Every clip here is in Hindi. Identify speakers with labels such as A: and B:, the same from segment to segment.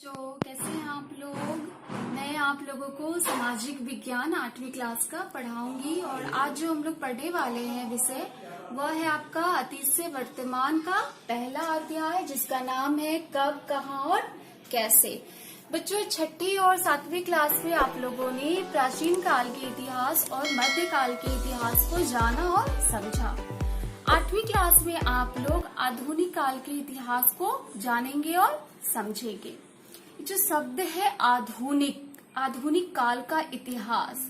A: जो कैसे हैं आप लोग। मैं आप लोगों को सामाजिक विज्ञान 8वीं क्लास का पढ़ाऊंगी और आज जो हम लोग पढ़ने वाले हैं विषय वह है आपका अतीत से वर्तमान का पहला अध्याय जिसका नाम है कब, कहाँ और कैसे। बच्चों 6ठी और 7वीं क्लास में आप लोगों ने प्राचीन काल के इतिहास और मध्यकाल के इतिहास को जाना और समझा। 8वीं क्लास में आप लोग आधुनिक काल के इतिहास को जानेंगे और समझेंगे। जो शब्द है आधुनिक काल का इतिहास,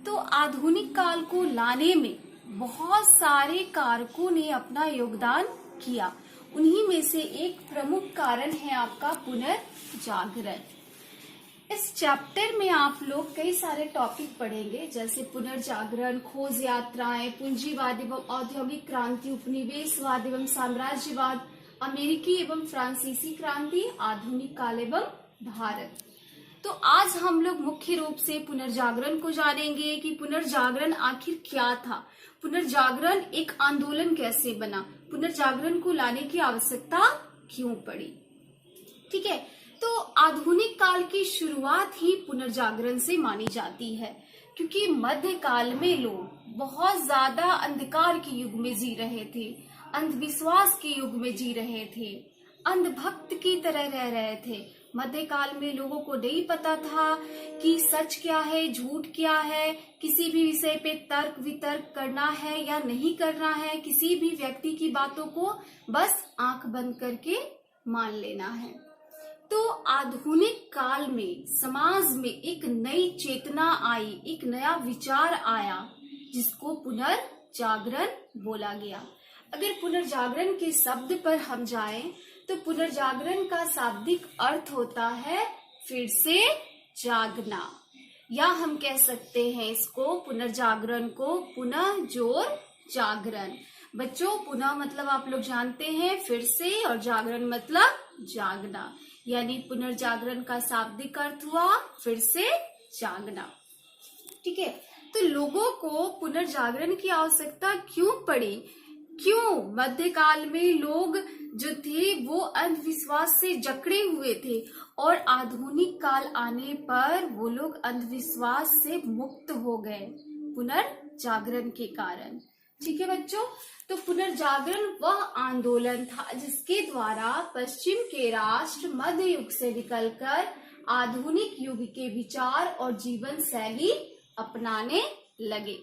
A: तो आधुनिक काल को लाने में बहुत सारे कारकों ने अपना योगदान किया। उन्हीं में से एक प्रमुख कारण है आपका पुनर्जागरण। इस चैप्टर में आप लोग कई सारे टॉपिक पढ़ेंगे जैसे पुनर्जागरण, खोज यात्राएं, पूंजीवाद एवं औद्योगिक क्रांति, उपनिवेशवाद एवं साम्राज्यवाद, अमेरिकी एवं फ्रांसीसी क्रांति, आधुनिक काल एवं भारत। तो आज हम लोग मुख्य रूप से पुनर्जागरण को जानेंगे कि पुनर्जागरण आखिर क्या था, पुनर्जागरण एक आंदोलन कैसे बना, पुनर्जागरण को लाने की आवश्यकता क्यों पड़ी। ठीक है, तो आधुनिक काल की शुरुआत ही पुनर्जागरण से मानी जाती है क्योंकि मध्यकाल में लोग बहुत ज्यादा अंधकार के युग में जी रहे थे, अंधविश्वास के युग में जी रहे थे, अंधभक्त की तरह रह रहे थे। मध्यकाल में लोगों को नहीं पता था कि सच क्या है, झूठ क्या है, किसी भी विषय पे तर्क वितर्क करना है या नहीं करना है, किसी भी व्यक्ति की बातों को बस आंख बंद करके मान लेना है। तो आधुनिक काल में समाज में एक नई चेतना आई, एक नया विचार आया जिसको पुनर्जागरण बोला गया। अगर पुनर्जागरण के शब्द पर हम जाएं तो पुनर्जागरण का शाब्दिक अर्थ होता है फिर से जागना, या हम कह सकते हैं इसको पुनर्जागरण को पुनः जोर जागरण। बच्चों पुनः मतलब आप लोग जानते हैं फिर से, और जागरण मतलब जागना, यानी पुनर्जागरण का शाब्दिक अर्थ हुआ फिर से जागना। ठीक है, तो लोगों को पुनर्जागरण की आवश्यकता क्यों पड़ी, क्यों मध्यकाल में लोग जो थे वो अंधविश्वास से जकड़े हुए थे और आधुनिक काल आने पर वो लोग अंधविश्वास से मुक्त हो गए पुनर्जागरण के कारण। ठीक है बच्चों, तो पुनर्जागरण वह आंदोलन था जिसके द्वारा पश्चिम के राष्ट्र मध्य युग से निकलकर आधुनिक युग के विचार और जीवन शैली अपनाने लगे।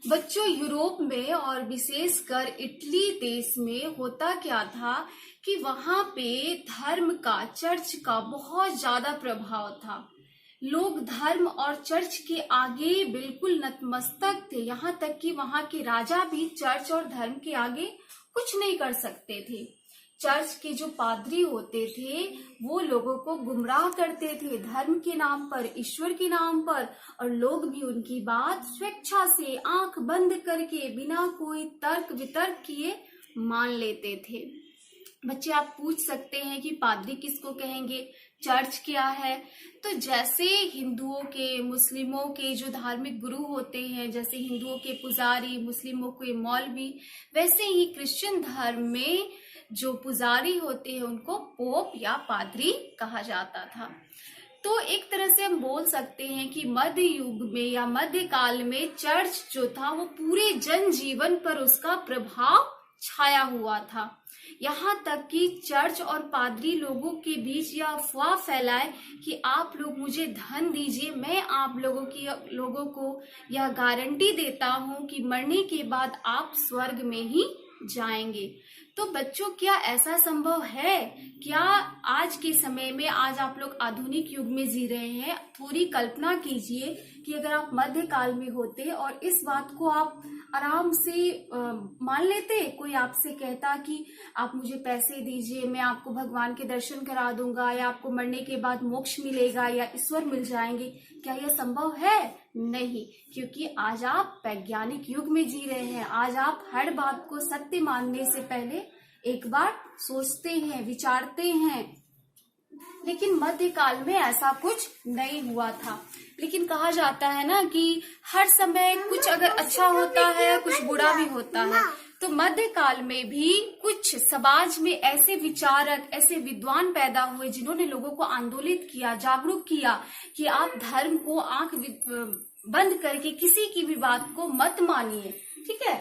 A: बच्चों यूरोप में और विशेषकर इटली देश में होता क्या था कि वहां पे धर्म का, चर्च का बहुत ज्यादा प्रभाव था। लोग धर्म और चर्च के आगे बिल्कुल नतमस्तक थे, यहाँ तक कि वहां के राजा भी चर्च और धर्म के आगे कुछ नहीं कर सकते थे। चर्च के जो पादरी होते थे वो लोगों को गुमराह करते थे धर्म के नाम पर, ईश्वर के नाम पर, और लोग भी उनकी बात स्वेच्छा से आंख बंद करके बिना कोई तर्क वितर्क किए मान लेते थे। बच्चे आप पूछ सकते हैं कि पादरी किसको कहेंगे, चर्च क्या है। तो जैसे हिंदुओं के, मुस्लिमों के जो धार्मिक गुरु होते हैं, जैसे हिंदुओं के पुजारी, मुस्लिमों के मौलवी, वैसे ही क्रिश्चियन धर्म में जो पुजारी होते हैं उनको पोप या पादरी कहा जाता था। तो एक तरह से हम बोल सकते हैं कि मध्य युग में या मध्यकाल में चर्च जो था वो पूरे जनजीवन पर उसका प्रभाव छाया हुआ था। यहाँ तक कि चर्च और पादरी लोगों के बीच यह अफवाह फैलाए कि आप लोग मुझे धन दीजिए, मैं आप लोगों को यह गारंटी देता हूँ कि मरने के बाद आप स्वर्ग में ही जाएंगे। तो बच्चों क्या ऐसा संभव है? क्या आज के समय में, आज आप लोग आधुनिक युग में जी रहे हैं, थोड़ी कल्पना कीजिए कि अगर आप मध्यकाल में होते और इस बात को आप आराम से मान लेते, कोई आपसे कहता कि आप मुझे पैसे दीजिए, मैं आपको भगवान के दर्शन करा दूंगा, या आपको मरने के बाद मोक्ष मिलेगा या ईश्वर मिल जाएंगे, क्या यह संभव है? नहीं, क्योंकि आज आप वैज्ञानिक युग में जी रहे हैं। आज आप हर बात को सत्य मानने से पहले एक बार सोचते हैं, विचारते हैं। लेकिन मध्यकाल में ऐसा कुछ नहीं हुआ था। लेकिन कहा जाता है ना कि हर समय कुछ अगर अच्छा होता है कुछ बुरा भी होता है। तो मध्यकाल में भी कुछ समाज में ऐसे विचारक, ऐसे विद्वान पैदा हुए जिन्होंने लोगों को आंदोलित किया, जागरूक किया कि आप धर्म को आंख बंद करके किसी की भी बात को मत मानिए। ठीक है,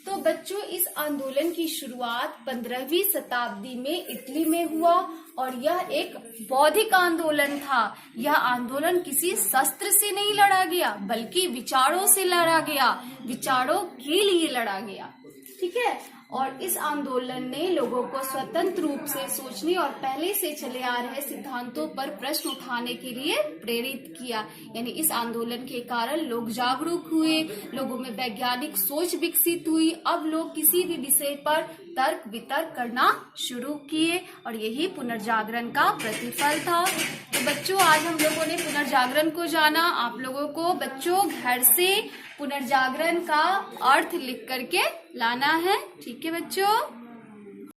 A: तो बच्चों इस आंदोलन की शुरुआत 15वीं शताब्दी में इटली में हुआ और यह एक बौद्धिक आंदोलन था। यह आंदोलन किसी शस्त्र से नहीं लड़ा गया बल्कि विचारों से लड़ा गया, विचारों के लिए लड़ा गया। ठीक है, और इस आंदोलन ने लोगों को स्वतंत्र रूप से सोचने और पहले से चले आ रहे सिद्धांतों पर प्रश्न उठाने के लिए प्रेरित किया। यानी इस आंदोलन के कारण लोग जागरूक हुए, लोगों में वैज्ञानिक सोच विकसित हुई। अब लोग किसी भी विषय पर तर्क वितर्क करना शुरू किए और यही पुनर्जागरण का प्रतिफल था। तो बच्चों आज हम लोगों ने पुनर्जागरण को जाना। आप लोगों को बच्चों घर से पुनर्जागरण का अर्थ लिख करके लाना है। ठीक है बच्चों।